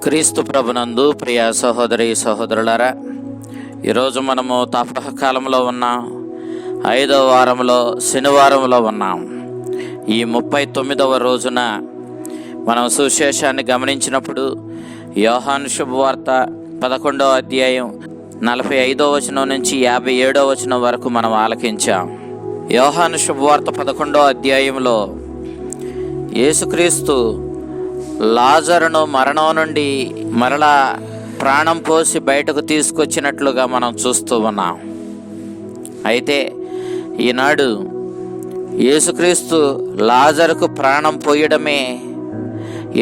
క్రీస్తు ప్రభునందు ప్రియ సహోదరి సహోదరులారా, ఈరోజు మనము తపకాలంలో ఉన్నాం. 5వ వారంలో శనివారంలో ఉన్నాం. ఈ 39వ రోజున మనం సువిశేషాన్ని గమనించినప్పుడు యోహాను శుభవార్త 11వ అధ్యాయం 45వ వచనం నుంచి 57వ వచనం వరకు మనం ఆలకించాం. యోహాను శుభవార్త 11వ అధ్యాయంలో యేసుక్రీస్తు లాజరును మరణం నుండి మరలా ప్రాణం పోసి బయటకు తీసుకొచ్చినట్లుగా మనం చూస్తూ ఉన్నాం. అయితే ఈనాడు యేసుక్రీస్తు లాజరుకు ప్రాణం పోయడమే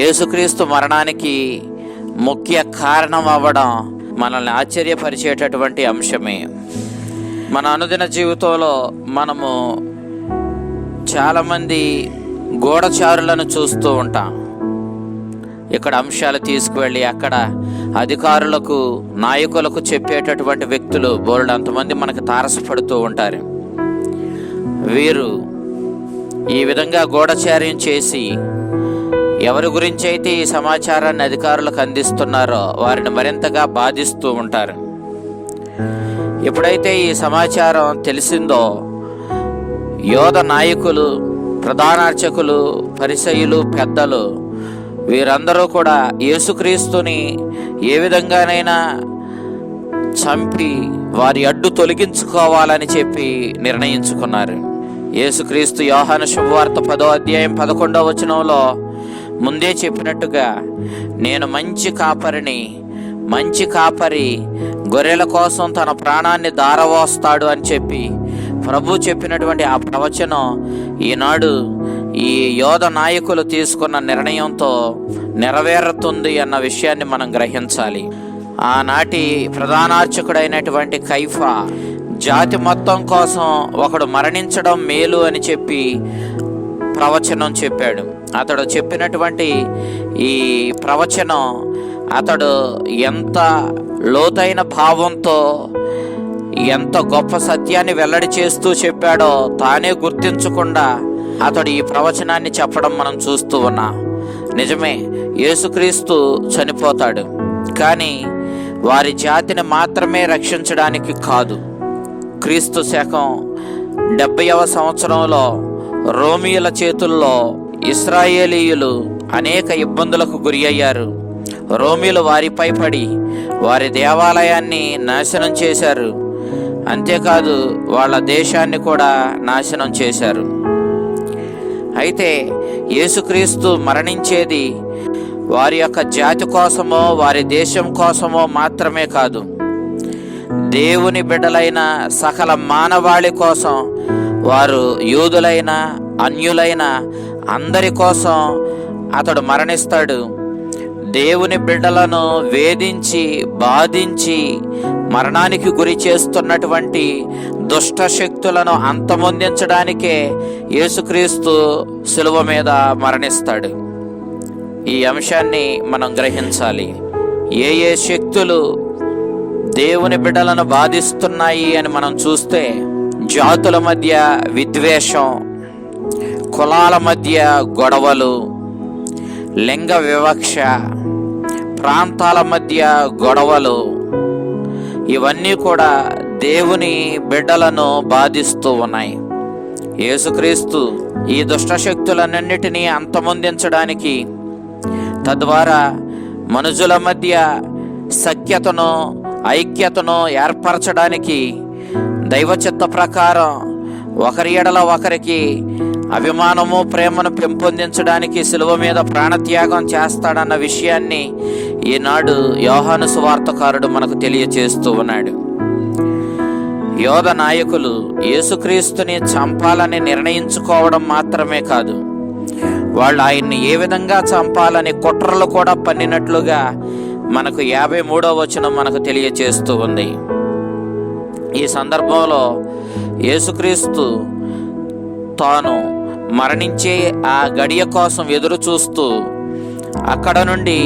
యేసుక్రీస్తు మరణానికి ముఖ్య కారణం అవ్వడం మనల్ని ఆశ్చర్యపరిచేటటువంటి అంశమే. మన అనుదిన జీవితంలో మనము చాలామంది గూఢచారులను చూస్తూ ఉంటాం. ఇక్కడ అంశాలు తీసుకువెళ్ళి అక్కడ అధికారులకు నాయకులకు చెప్పేటటువంటి వ్యక్తులు బోల్డంతమంది మనకు తారసపడుతూ ఉంటారు. వీరు ఈ విధంగా గూఢచార్యం చేసి ఎవరి గురించి అయితే ఈ సమాచారాన్ని అధికారులకు అందిస్తున్నారో వారిని మరింతగా బాధిస్తూ ఉంటారు. ఎప్పుడైతే ఈ సమాచారం తెలిసిందో యోధ నాయకులు, ప్రధానార్చకులు, పరిసయ్యులు, పెద్దలు వీరందరూ కూడా యేసుక్రీస్తుని ఏ విధంగానైనా చంపి వారి అడ్డు తొలగించుకోవాలని చెప్పి నిర్ణయించుకున్నారు. యేసుక్రీస్తు యోహాను శుభవార్త 10వ అధ్యాయం 11వ వచనంలో ముందే చెప్పినట్టుగా, నేను మంచి కాపరి గొర్రెల కోసం తన ప్రాణాన్ని ధారవోస్తాడు అని చెప్పి ప్రభు చెప్పినటువంటి ఆ ప్రవచనం ఈనాడు ఈ యోధ నాయకులు తీసుకున్న నిర్ణయంతో నెరవేరుతుంది అన్న విషయాన్ని మనం గ్రహించాలి. ఆనాటి ప్రధానార్చకుడైనటువంటి కైఫా జాతి మొత్తం కోసం ఒకడు మరణించడం మేలు అని చెప్పి ప్రవచనం చెప్పాడు. అతడు చెప్పినటువంటి ఈ ప్రవచనం అతడు ఎంత లోతైన భావంతో ఎంత గొప్ప సత్యాన్ని వెల్లడి చేస్తూ చెప్పాడో తానే గుర్తించకుండా అతడు ఈ ప్రవచనాన్ని చెప్పడం మనం చూస్తూ ఉన్నాం. నిజమే, యేసుక్రీస్తు చనిపోతాడు, కానీ వారి జాతిని మాత్రమే రక్షించడానికి కాదు. క్రీస్తు శకం 70వ సంవత్సరంలో రోమియుల చేతుల్లో ఇశ్రాయేలీయులు అనేక ఇబ్బందులకు గురి అయ్యారు. రోమియులు వారిపై పడి వారి దేవాలయాన్ని నాశనం చేశారు. అంతేకాదు వాళ్ళ దేశాన్ని కూడా నాశనం చేశారు. అయితే యేసుక్రీస్తు మరణించేది వారి యొక్క జాతి కోసమో వారి దేశం కోసమో మాత్రమే కాదు, దేవుని బిడ్డలైన సకల మానవాళి కోసం, వారు యూదులైన అన్యులైన అందరి కోసం అతడు మరణిస్తాడు. దేవుని బిడ్డలను వేధించి బాధించి మరణానికి గురి చేస్తున్నటువంటి దుష్ట శక్తులను అంతమొందించడానికే యేసుక్రీస్తు శిలువ మీద మరణిస్తాడు. ఈ అంశాన్ని మనం గ్రహించాలి. ఏ శక్తులు దేవుని బిడ్డలను బాధిస్తున్నాయి అని మనం చూస్తే, జాతుల మధ్య విద్వేషం, కులాల మధ్య గొడవలు, లింగ వివక్ష, ప్రాంతాల మధ్య గొడవలు, ఇవన్నీ కూడా దేవుని బిడ్డలను బాధిస్తూ ఉన్నాయి. యేసుక్రీస్తు ఈ దుష్టశక్తులన్నిటినీ అంతమొందించడానికి, తద్వారా మనుషుల మధ్య సఖ్యతను ఐక్యతను ఏర్పరచడానికి, దైవచిత్త ప్రకారం ఒకరి ఎడల ఒకరికి అభిమానము ప్రేమను పెంపొందించడానికి శిలువ మీద ప్రాణత్యాగం చేస్తాడన్న విషయాన్ని ఈనాడు యోహాను సువార్తకారుడు మనకు తెలియచేస్తూ ఉన్నాడు. యోధ నాయకులు యేసుక్రీస్తుని చంపాలని నిర్ణయించుకోవడం మాత్రమే కాదు, వాళ్ళు ఆయన్ని ఏ విధంగా చంపాలని కుట్రలు కూడా పన్నినట్లుగా మనకు 53వ వచనం మనకు తెలియచేస్తూ ఉంది. ఈ సందర్భంలో యేసుక్రీస్తు తాను మరణించే ఆ గడియ కోసం ఎదురు చూస్తూ అక్కడ నుండి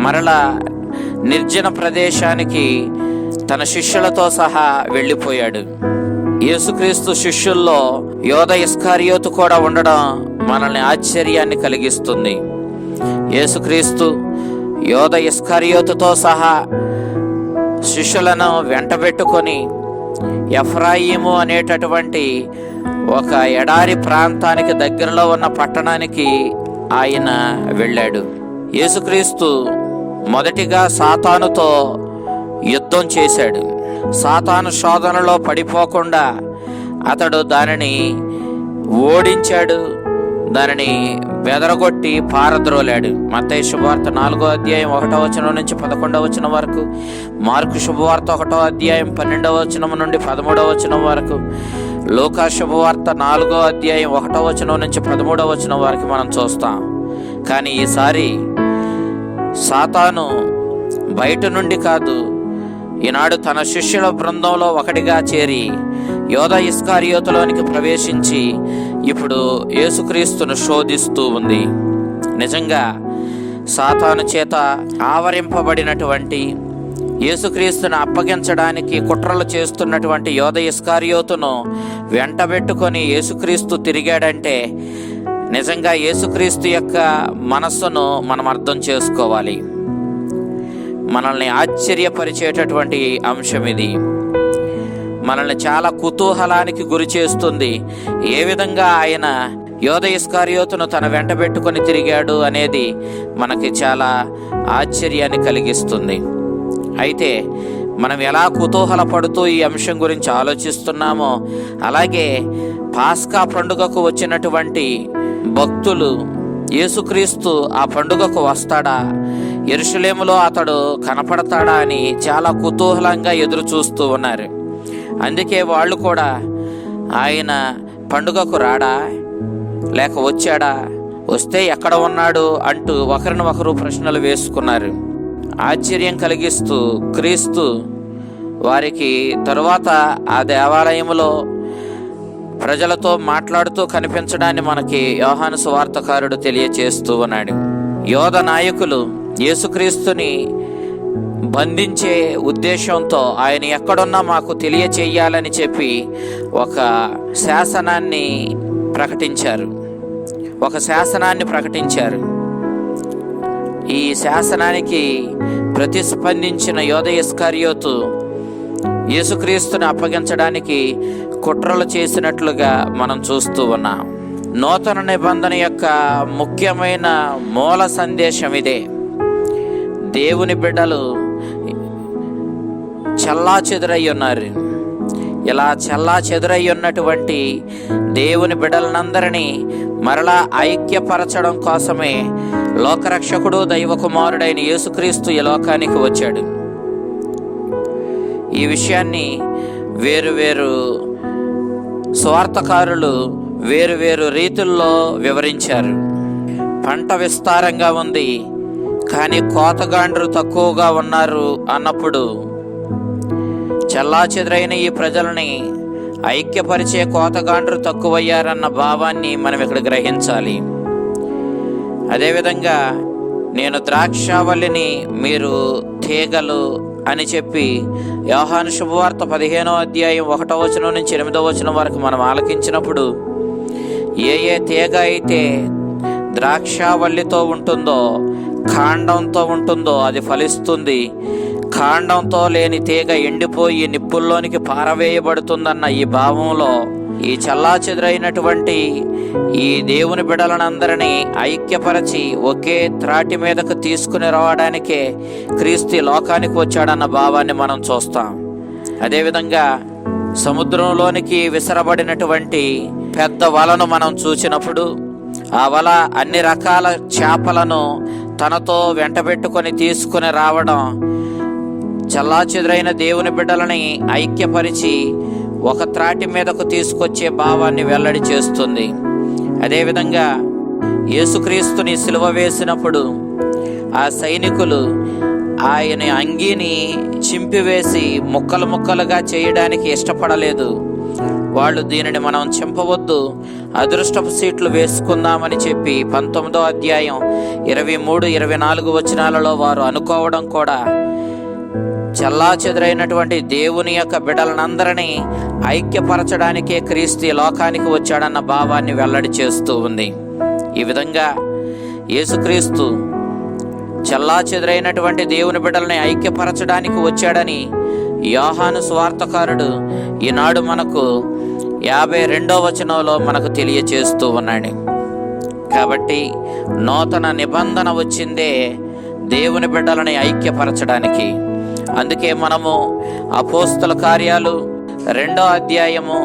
మరలా నిర్జన ప్రదేశానికి తన శిష్యులతో సహా వెళ్ళిపోయాడు. యేసుక్రీస్తు శిష్యుల్లో యోధ ఇస్కారియోతు కూడా ఉండడం మనల్ని ఆశ్చర్యాన్ని కలిగిస్తుంది. యేసుక్రీస్తు యోధ ఇస్కరియోతుతో సహా శిష్యులను వెంటబెట్టుకొని ఎఫ్రాయిము అనేటటువంటి ఒక ఎడారి ప్రాంతానికి దగ్గరలో ఉన్న పట్టణానికి ఆయన వెళ్ళాడు. యేసుక్రీస్తు మొదటిగా సాతానుతో యుద్ధం చేశాడు. సాతాను శోధనలో పడిపోకుండా అతడు దానిని ఓడించాడు, దానిని బెదరగొట్టి పారద్రోలాడు. మత్తయి శుభవార్త 4వ అధ్యాయం 1వ వచనం నుంచి 11వ వచనం వరకు, మార్కు శుభవార్త 1వ అధ్యాయం 12వ వచనం నుండి 13వ వచనం వరకు, లూకా శుభవార్త 4వ అధ్యాయం 1వ వచనం నుంచి 13వ వచనం వరకు మనం చూస్తాం. కానీ ఈసారి సాతాను బయట నుండి కాదు, ఈనాడు తన శిష్యుల బృందంలో ఒకటిగా చేరి యోధ ఇస్కరియోతులోనికి ప్రవేశించి ఇప్పుడు యేసుక్రీస్తును శోధిస్తూ ఉంది. నిజంగా సాతాను చేత ఆవరింపబడినటువంటి, యేసుక్రీస్తును అప్పగించడానికి కుట్రలు చేస్తున్నటువంటి యోధ ఇస్కరియోతును వెంటబెట్టుకొని యేసుక్రీస్తు తిరిగాడంటే నిజంగా యేసుక్రీస్తు యొక్క మనస్సును మనం అర్థం చేసుకోవాలి. మనల్ని ఆశ్చర్యపరిచేటటువంటి అంశం ఇది. మనల్ని చాలా కుతూహలానికి గురి చేస్తుంది. ఏ విధంగా ఆయన యోధ ఇస్కరియోతును తన వెంట పెట్టుకొని తిరిగాడు అనేది మనకి చాలా ఆశ్చర్యాన్ని కలిగిస్తుంది. అయితే మనం ఎలా కుతూహల పడుతూ ఈ అంశం గురించి ఆలోచిస్తున్నామో, అలాగే పాస్కా పండుగకు వచ్చినటువంటి భక్తులు యేసుక్రీస్తు ఆ పండుగకు వస్తాడా, యెరూషలేములో అతడు కనపడతాడా అని చాలా కుతూహలంగా ఎదురు చూస్తూ ఉన్నారు. అందుకే వాళ్ళు కూడా ఆయన పండుగకు రాడా, లేక వచ్చాడా, వస్తే ఎక్కడ ఉన్నాడు అంటూ ఒకరిని ఒకరు ప్రశ్నలు వేసుకున్నారు. ఆశ్చర్యం కలిగిస్తూ క్రీస్తు వారికి తరువాత ఆ దేవాలయంలో ప్రజలతో మాట్లాడుతూ కనిపించడాన్ని మనకి యోహాను సువార్తకారుడు తెలియచేస్తూ ఉన్నాడు. యోధ నాయకులు యేసుక్రీస్తుని బంధించే ఉద్దేశంతో ఆయన ఎక్కడున్నా మాకు తెలియచేయాలని చెప్పి ఒక శాసనాన్ని ప్రకటించారు. ఈ శాసనానికి ప్రతిస్పందించిన యోధ ఇస్కరియోతు యేసుక్రీస్తుని అప్పగించడానికి కుట్రలు చేసినట్లుగా మనం చూస్తూ ఉన్నాం. నూతన నిబంధన యొక్క ముఖ్యమైన మూల సందేశం ఇదే. దేవుని బిడ్డలు చెల్లాచెదురై ఉన్నారు. ఇలా చెల్లాచెదురై ఉన్నటువంటి దేవుని బిడ్డలనందరినీ మరలా ఐక్యపరచడం కోసమే లోకరక్షకుడు దైవకుమారుడైన యేసుక్రీస్తు ఈ లోకానికి వచ్చాడు. ఈ విషయాన్ని వేరు స్వార్థకారులు వేరు రీతుల్లో వివరించారు. పంట విస్తారంగా ఉంది కానీ కోతగాండ్రు తక్కువగా ఉన్నారు అన్నప్పుడు చెల్లాచెదురైన ఈ ప్రజలని ఐక్యపరిచే కోతగాండ్రు తక్కువయ్యారన్న భావాన్ని మనం ఇక్కడ గ్రహించాలి. అదేవిధంగా నేను ద్రాక్షావల్లిని, మీరు తీగలు అని చెప్పి యోహాను శుభవార్త 15వ అధ్యాయం 1వ వచనం నుంచి 8వ వచనం వరకు మనం ఆలకించినప్పుడు, ఏ తీగ అయితే ద్రాక్షావల్లితో ఉంటుందో, కాండంతో ఉంటుందో అది ఫలిస్తుంది, కాండంతో లేని తీగ ఎండిపోయి నిప్పుల్లోనికి పారవేయబడుతుందన్న ఈ భావంలో ఈ చెల్లాచెదురైనటువంటి ఈ దేవుని బిడ్డలనందరినీ ఐక్యపరచి ఒకే త్రాటి మీదకు తీసుకుని రావడానికే క్రీస్తు లోకానికి వచ్చాడన్న భావాన్ని మనం చూస్తాం. అదేవిధంగా సముద్రంలోనికి విసరబడినటువంటి పెద్ద వలను మనం చూసినప్పుడు ఆ వల అన్ని రకాల చేపలను తనతో వెంటబెట్టుకొని తీసుకుని రావడం చెల్లాచెదురైన దేవుని బిడ్డలని ఐక్యపరిచి ఒక త్రాటి మీదకు తీసుకొచ్చే భావాన్ని వెల్లడి చేస్తుంది. అదేవిధంగా యేసుక్రీస్తుని సిలువ వేసినప్పుడు ఆ సైనికులు ఆయన అంగీని చింపివేసి ముక్కలుగా చేయడానికి ఇష్టపడలేదు. వాళ్ళు దీనిని మనం చింపవద్దు, అదృష్టపు సీట్లు వేసుకుందామని చెప్పి 19వ అధ్యాయం 23-24 వచనాలలో వారు అనుకోవడం కూడా చెల్లాచెదురైనటువంటి దేవుని యొక్క బిడ్డలనందరినీ ఐక్యపరచడానికే క్రీస్తు లోకానికి వచ్చాడన్న భావాన్ని వెల్లడి చేస్తూ ఉంది. ఈ విధంగా యేసుక్రీస్తు చెల్లాచెదురైనటువంటి దేవుని బిడ్డలని ఐక్యపరచడానికి వచ్చాడని యోహాను సువార్తకారుడు ఈనాడు మనకు 52వ వచనంలో మనకు తెలియచేస్తూ ఉన్నాడు. కాబట్టి నూతన నిబంధన వచ్చిందే దేవుని బిడ్డలని ఐక్యపరచడానికి. అందుకే మనము అపోస్తల కార్యాలు 2వ అధ్యాయము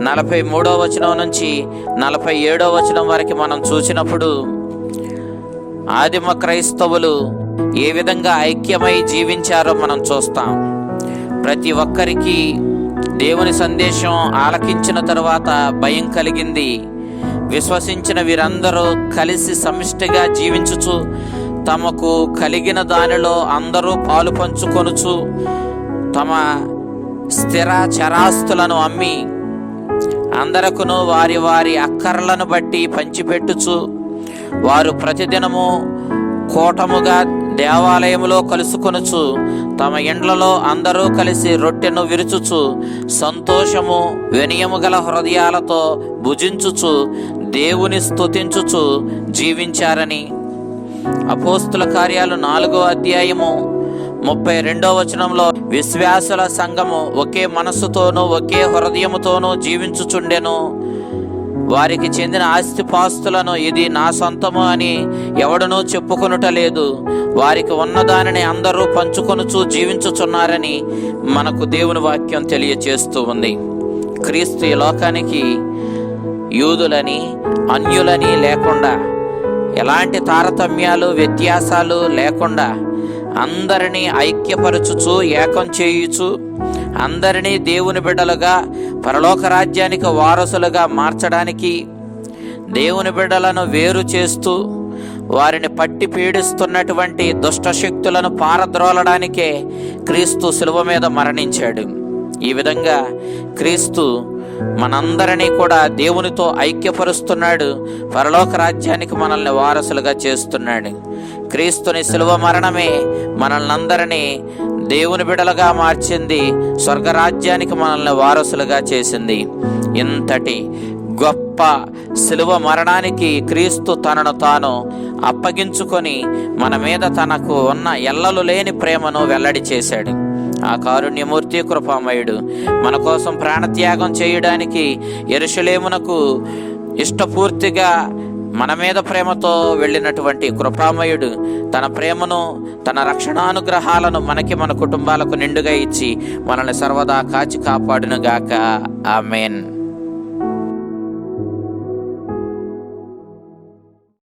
43వ వచనం నుంచి 47వ వచనం వరకు మనం చూసినప్పుడు ఆదిమ క్రైస్తవులు ఏ విధంగా ఐక్యమై జీవించారో మనం చూస్తాం. ప్రతి ఒక్కరికి దేవుని సందేశం ఆలకించిన తరువాత భయం కలిగింది. విశ్వసించిన వీరందరూ కలిసి సమిష్టిగా జీవించుచు తమకు కలిగిన దానిలో అందరూ పాలు పంచుకొనుచు తమ స్థిర చరాస్తులను అమ్మి అందరకును వారి వారి అక్కర్లను బట్టి పంచిపెట్టుచు వారు ప్రతిదినము కూటముగా దేవాలయములో కలుసుకొనుచు తమ ఇండ్లలో అందరూ కలిసి రొట్టెను విరుచుచు సంతోషము వినయము గల హృదయాలతో భుజించుచు దేవుని స్తుతించుచు జీవించారని అపోస్తుల కార్యాలు 4వ అధ్యాయము 32వ వచనంలో విశ్వాసుల సంఘము ఒకే మనస్సుతోనూ ఒకే హృదయముతోనూ జీవించుచుండెను. వారికి చెందిన ఆస్తిపాస్తులను ఇది నా సొంతము అని ఎవడనూ చెప్పుకొనుట లేదు. వారికి ఉన్నదానిని అందరూ పంచుకొనుచు జీవించుచున్నారని మనకు దేవుని వాక్యం తెలియచేస్తూ ఉంది. క్రీస్తు ఈ లోకానికి యూదులని అన్యులని లేకుండా, ఎలాంటి తారతమ్యాలు వ్యత్యాసాలు లేకుండా అందరినీ ఐక్యపరచుచు ఏకం చేయుచు అందరినీ దేవుని బిడ్డలుగా పరలోక రాజ్యానికి వారసులుగా మార్చడానికి, దేవుని బిడ్డలను వేరు చేస్తూ వారిని పట్టి పీడిస్తున్నటువంటి దుష్టశక్తులను పారద్రోలడానికే క్రీస్తు శిలువ మీద మరణించాడు. ఈ విధంగా క్రీస్తు మనందరినీ కూడా దేవునితో ఐక్యపరుస్తున్నాడు. పరలోక రాజ్యానికి మనల్ని వారసులుగా చేస్తున్నాడు. క్రీస్తుని శిలువ మరణమే మనల్ని అందరినీ దేవుని బిడ్డలుగా మార్చింది. స్వర్గరాజ్యానికి మనల్ని వారసులుగా చేసింది. ఇంతటి గొప్ప శిలువ మరణానికి క్రీస్తు తనను తాను అప్పగించుకొని మన మీద తనకు ఉన్న ఎల్లలు లేని ప్రేమను వెల్లడి చేశాడు. ఆ కారుణ్యమూర్తి కృపామయుడు మన కోసం ప్రాణత్యాగం చేయడానికి యెరూషలేమునకు ఇష్టపూర్తిగా మన మీద ప్రేమతో వెళ్ళినటువంటి కృపామయుడు తన ప్రేమను, తన రక్షణానుగ్రహాలను మనకి, మన కుటుంబాలకు నిండుగా ఇచ్చి మనల్ని సర్వదా కాచి కాపాడునుగాక. ఆమేన్.